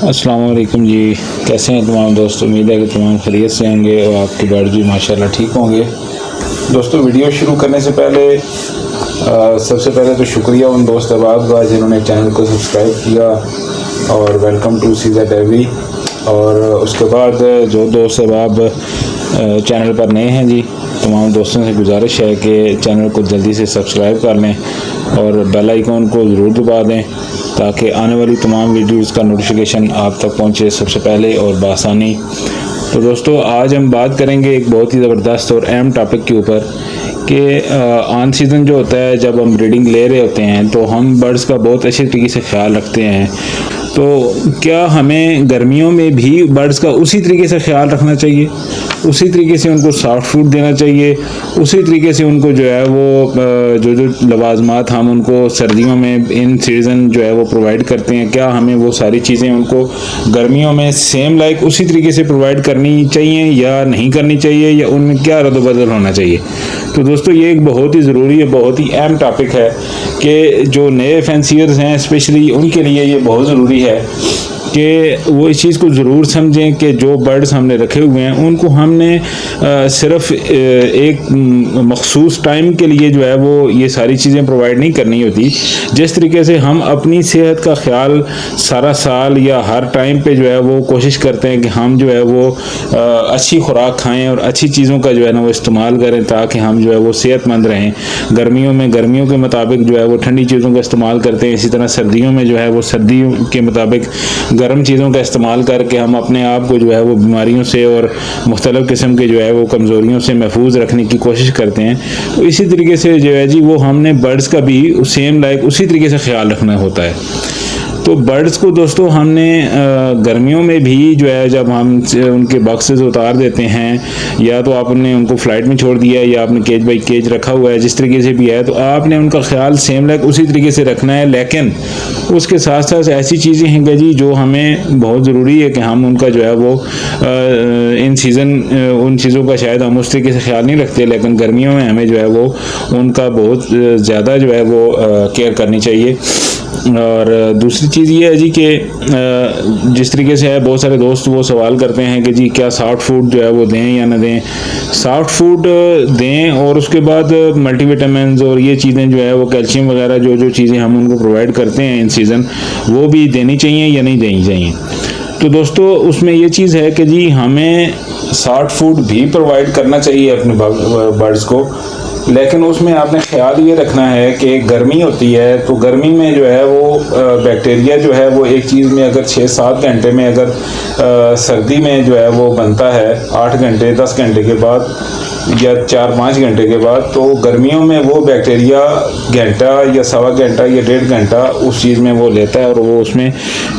अस्सलाम वालेकुम जी। कैसे हैं तमाम दोस्त? उम्मीद है कि तमाम खैरियत से होंगे और आपके बर्ड भी माशाल्लाह ठीक होंगे। दोस्तों, वीडियो शुरू करने से पहले सबसे पहले तो शुक्रिया उन दोस्त अहबाब का जिन्होंने चैनल को सब्सक्राइब किया और वेलकम टू सीज़ेड एवी। और उसके बाद जो दोस्त अहबाब चैनल पर नए हैं जी, तमाम दोस्तों से गुजारिश है कि चैनल को जल्दी से सब्सक्राइब कर लें और बेल आइकॉन को ज़रूर दबा दें ताकि आने वाली तमाम वीडियोज़ का नोटिफिकेशन आप तक पहुँचे सबसे पहले और बआसानी। तो दोस्तों, आज हम बात करेंगे एक बहुत ही ज़बरदस्त और अहम टॉपिक के ऊपर कि ऑन सीज़न जो होता है, जब हम ब्रीडिंग ले रहे होते हैं तो हम बर्ड्स का बहुत अच्छे तरीके से ख्याल रखते हैं। तो क्या हमें गर्मियों में भी बर्ड्स का उसी तरीके से ख्याल रखना चाहिए, उसी तरीके से उनको सॉफ्ट फूड देना चाहिए, उसी तरीके से उनको जो है वो जो लवाजमात हम उनको सर्दियों में इन सीज़न जो है वो प्रोवाइड करते हैं, क्या हमें वो सारी चीज़ें उनको गर्मियों में सेम लाइक उसी तरीके से प्रोवाइड करनी चाहिए या नहीं करनी चाहिए, या उनमें क्या रद्द-बदल होना चाहिए? तो दोस्तों, ये एक बहुत ही ज़रूरी है, बहुत ही अहम टॉपिक है कि जो नए फैंसियर्स हैं स्पेशली उनके लिए ये बहुत ज़रूरी है कि वो इस चीज़ को ज़रूर समझें कि जो बर्ड्स हमने रखे हुए हैं उनको हमने सिर्फ एक मखसूस टाइम के लिए जो है वो ये सारी चीज़ें प्रोवाइड नहीं करनी होती। जिस तरीके से हम अपनी सेहत का ख्याल सारा साल या हर टाइम पे जो है वो कोशिश करते हैं कि हम जो है वो अच्छी खुराक खाएं और अच्छी चीज़ों का जो है ना वो इस्तेमाल करें ताकि हम जो है वो सेहतमंद रहें। गर्मियों में गर्मियों के मुताबिक जो है वो ठंडी चीज़ों का इस्तेमाल करते हैं, इसी तरह सर्दियों में जो है वो सर्दियों के मुताबिक गर्म चीज़ों का इस्तेमाल करके हम अपने आप को जो है वो बीमारियों से और मुख्तलिफ़ किस्म के जो है वो कमज़ोरियों से महफूज रखने की कोशिश करते हैं। तो इसी तरीके से जो है जी वो हमने बर्ड्स का भी सेम लाइक उसी तरीके से ख्याल रखना होता है। तो बर्ड्स को दोस्तों हमने गर्मियों में भी जो है जब हम उनके बॉक्सेस उतार देते हैं, या तो आपने उनको फ़्लाइट में छोड़ दिया है या आपने केज बाई केज रखा हुआ है, जिस तरीके से भी है, तो आपने उनका ख्याल सेम लाइक उसी तरीके से रखना है। लेकिन उसके साथ साथ ऐसी चीज़ें हैं जी जो हमें बहुत ज़रूरी है कि हम उनका जो है वो इन सीज़न उन चीज़ों का शायद हम उस तरीके से ख्याल नहीं रखते, लेकिन गर्मियों में हमें जो है वो उनका बहुत ज़्यादा जो है वो केयर करनी चाहिए। और दूसरी चीज़ ये है जी कि जिस तरीके से है, बहुत सारे दोस्त वो सवाल करते हैं कि जी क्या सॉफ्ट फूड जो है वो दें या ना दें। सॉफ्ट फूड दें और उसके बाद मल्टीविटामिन्स और ये चीज़ें जो है वो कैल्शियम वगैरह जो चीज़ें हम उनको प्रोवाइड करते हैं इन सीज़न, वो भी देनी चाहिए या नहीं देनी चाहिए। तो दोस्तों, उसमें ये चीज़ है कि जी हमें सॉफ्ट फूड भी प्रोवाइड करना चाहिए अपने बर्ड्स को, लेकिन उसमें आपने ख्याल ये रखना है कि गर्मी होती है तो गर्मी में जो है वो बैक्टीरिया जो है वो एक चीज़ में अगर 6-7 घंटे में, अगर सर्दी में जो है वो बनता है 8 घंटे 10 घंटे के बाद या 4-5 घंटे के बाद, तो गर्मियों में वो बैक्टीरिया घंटा या सवा घंटा या 1.5 घंटा उस चीज़ में वो लेता है और वो उसमें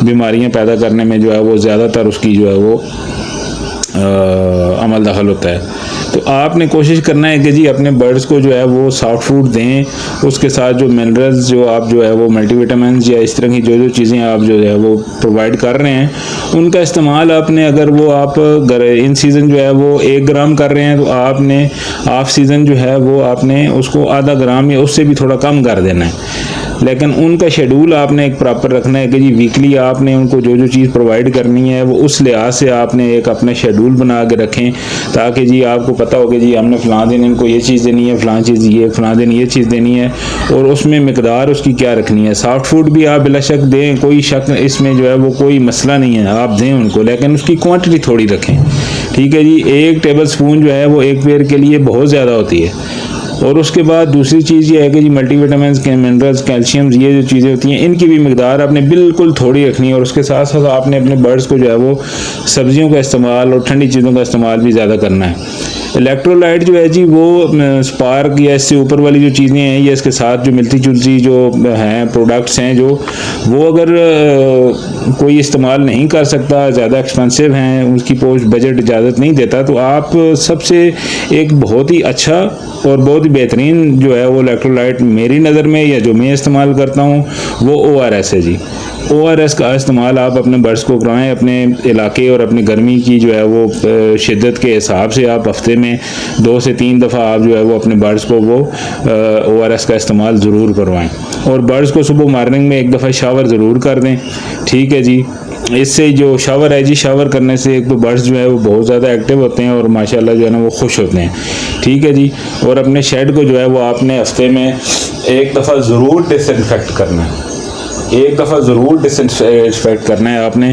बीमारियां पैदा करने में जो है वो ज़्यादातर उसकी जो है वो अमल दखल होता है। तो आपने कोशिश करना है कि जी अपने बर्ड्स को जो है वो सॉफ्ट फूड दें, उसके साथ जो मिनरल्स जो आप जो है वो मल्टीविटामिन्स या इस तरह की जो चीज़ें आप जो है वो प्रोवाइड कर रहे हैं उनका इस्तेमाल आपने, अगर वो आप इन सीज़न जो है वो 1 ग्राम कर रहे हैं तो आपने ऑफ सीज़न जो है वो आपने उसको आधा ग्राम या उससे भी थोड़ा कम कर देना है। लेकिन उनका शेड्यूल आपने एक प्रॉपर रखना है कि जी वीकली आपने उनको जो चीज़ प्रोवाइड करनी है वो उस लिहाज से आपने एक अपना शेड्यूल बना के रखें ताकि जी आपको पता हो कि जी हमने फ़लाँ दिन इनको ये चीज़ देनी है, फ़लाँ चीज़ ये, फ़लाँ दिन ये चीज़ देनी है और उसमें मिकदार उसकी क्या रखनी है। सॉफ्ट फूड भी आप बिला शक दें, कोई शक इसमें जो है वो कोई मसला नहीं है, आप दें उनको, लेकिन उसकी क्वांटिटी थोड़ी रखें। ठीक है जी, 1 टेबल स्पून जो है वो एक पेयर के लिए बहुत ज़्यादा होती है। और उसके बाद दूसरी चीज़ ये है कि जी मल्टीविटामिन्स, मिनरल्स, कैल्शियम्स, ये जो चीज़ें होती हैं इनकी भी मिकदार आपने बिल्कुल थोड़ी रखनी है। और उसके साथ साथ आपने अपने बर्ड्स को जो है वो सब्जियों का इस्तेमाल और ठंडी चीज़ों का इस्तेमाल भी ज़्यादा करना है। इलेक्ट्रोलाइट जो है जी वो स्पार्क या इससे ऊपर वाली जो चीज़ें हैं या इसके साथ जो मिलती जुलती जो हैं प्रोडक्ट्स हैं जो वो अगर कोई इस्तेमाल नहीं कर सकता, ज़्यादा एक्सपेंसिव हैं, उसकी पोस्ट बजट इजाज़त नहीं देता, तो आप सबसे एक बहुत ही अच्छा और बहुत ही बेहतरीन जो है वो इलेक्ट्रोलाइट मेरी नज़र में या जो मैं इस्तेमाल करता हूँ वो ORS है जी। ORS का इस्तेमाल आप अपने बर्ड्स को कराएं अपने इलाके और अपनी गर्मी की जो है वो शिद्दत के हिसाब से आप हफ्ते में 2 से 3 दफ़ा आप जो है वो अपने बर्ड्स को वो ORS का इस्तेमाल ज़रूर करवाएं। और बर्ड्स को सुबह मॉर्निंग में 1 दफ़ा शावर ज़रूर कर दें। ठीक है जी। इससे जो शावर है जी, शावर करने से एक तो बर्ड्स जो है वो बहुत ज़्यादा एक्टिव होते हैं और माशाल्लाह जो है ना वो खुश होते हैं। ठीक है जी। और अपने शेड को जो है वो आपने हफ्ते में एक दफ़ा ज़रूर डिसइंफेक्ट करना है, एक दफ़ा ज़रूर डिसइंफेक्ट करना है आपने।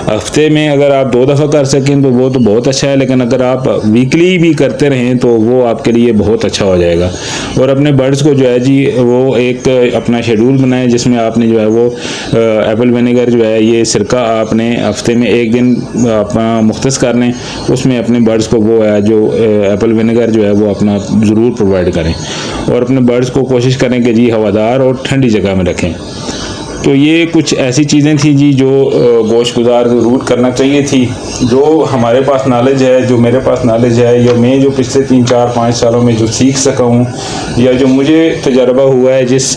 हफ्ते में अगर आप 2 दफ़ा कर सकें तो वो तो बहुत अच्छा है, लेकिन अगर आप वीकली भी करते रहें तो वो आपके लिए बहुत अच्छा हो जाएगा। और अपने बर्ड्स को जो है जी वो एक अपना शेड्यूल बनाएं जिसमें आपने जो है वो एप्पल विनेगर जो है ये सिरका आपने हफ्ते में एक दिन अपना मुख्तस कर लें, उसमें अपने बर्ड्स को वो है जो एप्पल विनेगर जो है वो अपना ज़रूर प्रोवाइड करें। और अपने बर्ड्स को कोशिश करें कि जी हवादार और ठंडी जगह में रखें। तो ये कुछ ऐसी चीज़ें थी जी जो गोश्त गुजार ज़रूर करना चाहिए थी। जो हमारे पास नॉलेज है, जो मेरे पास नॉलेज है, या मैं जो पिछले 3, 4, 5 सालों में जो सीख सका हूँ, या जो मुझे तजर्बा हुआ है, जिस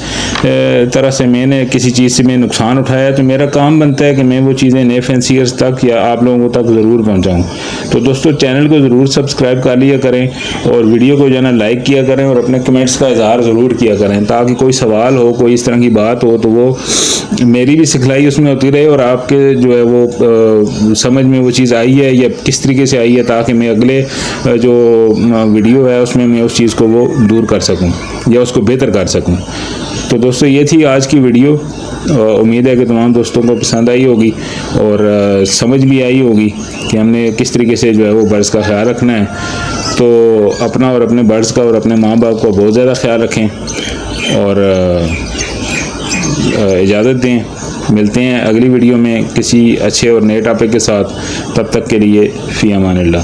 तरह से मैंने किसी चीज़ से मैं नुकसान उठाया, तो मेरा काम बनता है कि मैं वो चीज़ें नए फैंसियर्स तक या आप लोगों तक ज़रूर पहुँचाऊँ। तो दोस्तों चैनल को ज़रूर सब्सक्राइब कर लिया करें और वीडियो को जो है ना लाइक किया करें और अपने कमेंट्स का इजहार ज़रूर किया करें, ताकि कोई सवाल हो, कोई इस तरह की बात हो तो वो मेरी भी सिखलाई उसमें होती रहे और आपके जो है वो समझ में वो चीज़ आई है या किस तरीके से आई है, ताकि मैं अगले जो वीडियो है उसमें मैं उस चीज़ को वो दूर कर सकूं या उसको बेहतर कर सकूं। तो दोस्तों ये थी आज की वीडियो। उम्मीद है कि तमाम दोस्तों को पसंद आई होगी और समझ भी आई होगी कि हमने किस तरीके से जो है वो बर्ड्स का ख्याल रखना है। तो अपना और अपने बर्ड्स का और अपने माँ बाप का बहुत ज़्यादा ख्याल रखें और इजाज़त दें। मिलते हैं अगली वीडियो में किसी अच्छे और नए टॉपिक के साथ। तब तक के लिए फ़ी अमानिल्लाह।